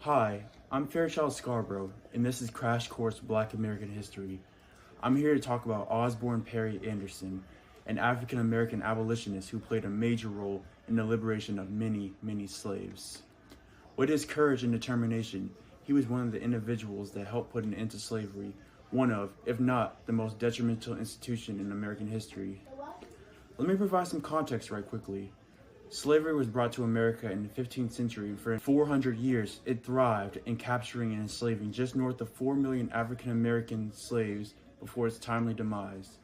Hi, I'm Fairchild Scarbrough, and this is Crash Course Black American History. I'm here to talk about Osborne Perry Anderson, an African-American abolitionist who played a major role in the liberation of many, many slaves. With his courage and determination, he was one of the individuals that helped put an end to slavery, one of, if not, the most detrimental institution in American history. Let me provide some context right quickly. Slavery was brought to America in the 15th century, and for 400 years it thrived in capturing and enslaving just north of 4 million African American slaves before its timely demise.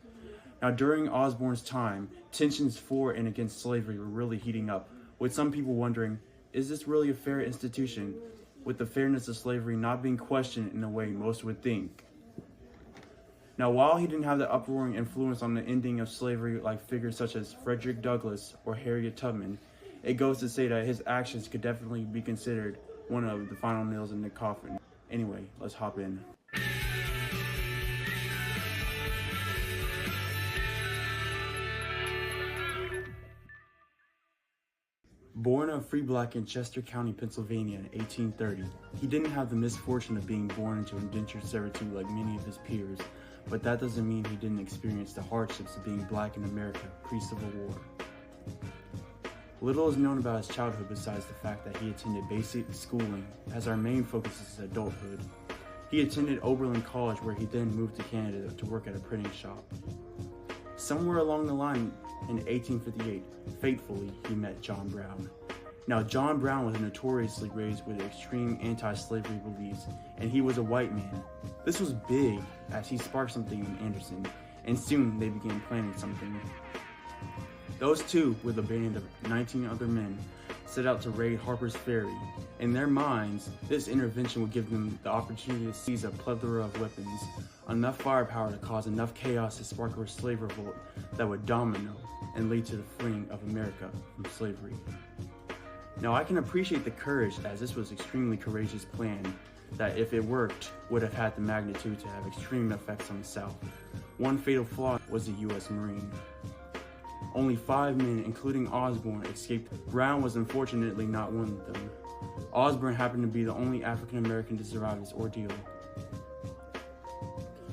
Now, during Osborne's time, tensions for and against slavery were really heating up, with some people wondering, is this really a fair institution, with the fairness of slavery not being questioned in a way most would think? Now, while he didn't have the uproaring influence on the ending of slavery like figures such as Frederick Douglass or Harriet Tubman, it goes to say that his actions could definitely be considered one of the final nails in the coffin. Anyway, let's hop in. Born a free black in Chester County, Pennsylvania in 1830, he didn't have the misfortune of being born into indentured servitude like many of his peers, but that doesn't mean he didn't experience the hardships of being black in America pre-Civil War. Little is known about his childhood besides the fact that he attended basic schooling, as our main focus is adulthood. He attended Oberlin College, where he then moved to Canada to work at a printing shop. Somewhere along the line in 1858, fatefully, he met John Brown. Now, John Brown was notoriously raised with extreme anti-slavery beliefs, and he was a white man. This was big, as he sparked something in Anderson, and soon they began planning something. Those two, with a band of 19 other men, set out to raid Harper's Ferry. In their minds, this intervention would give them the opportunity to seize a plethora of weapons, enough firepower to cause enough chaos to spark a slave revolt that would domino and lead to the freeing of America from slavery. Now, I can appreciate the courage, as this was an extremely courageous plan that, if it worked, would have had the magnitude to have extreme effects on the South. One fatal flaw was the U.S. Marine. Only 5 men, including Osborne, escaped. Brown was unfortunately not one of them. Osborne happened to be the only African American to survive this ordeal.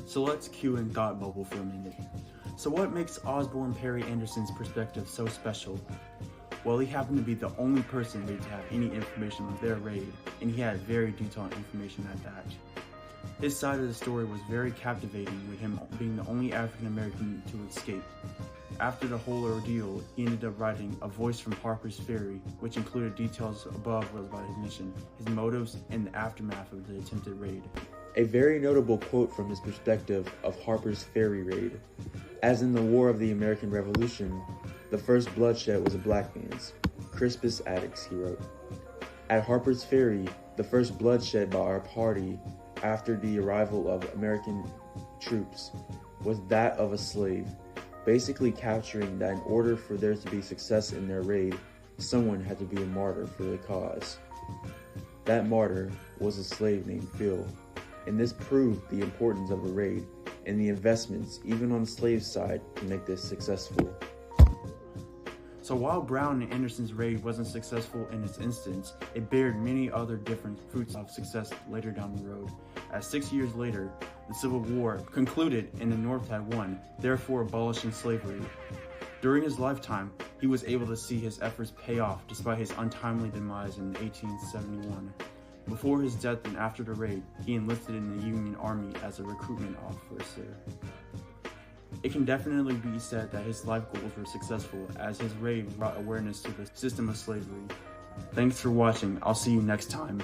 So let's cue in thought bubble for a minute. So what makes Osborne Perry Anderson's perspective so special? Well, he happened to be the only person to have any information on their raid, and he had very detailed information at that. His side of the story was very captivating, with him being the only African American to escape. After the whole ordeal, he ended up writing A Voice from Harper's Ferry, which included details above about his mission, his motives, and the aftermath of the attempted raid. A very notable quote from his perspective of Harper's Ferry raid. As in the War of the American Revolution, the first bloodshed was a black man's. Crispus Attucks, he wrote. At Harper's Ferry, the first bloodshed by our party after the arrival of American troops was that of a slave, basically capturing that in order for there to be success in their raid, someone had to be a martyr for the cause. That martyr was a slave named Phil, and this proved the importance of the raid and the investments, even on the slave side, to make this successful. So while Brown and Anderson's raid wasn't successful in its instance, it bared many other different fruits of success later down the road. As 6 years later, the Civil War concluded and the North had won, therefore abolishing slavery. During his lifetime, he was able to see his efforts pay off despite his untimely demise in 1871. Before his death and after the raid, he enlisted in the Union Army as a recruitment officer. It can definitely be said that his life goals were successful, as his raid brought awareness to the system of slavery. Thanks for watching. I'll see you next time.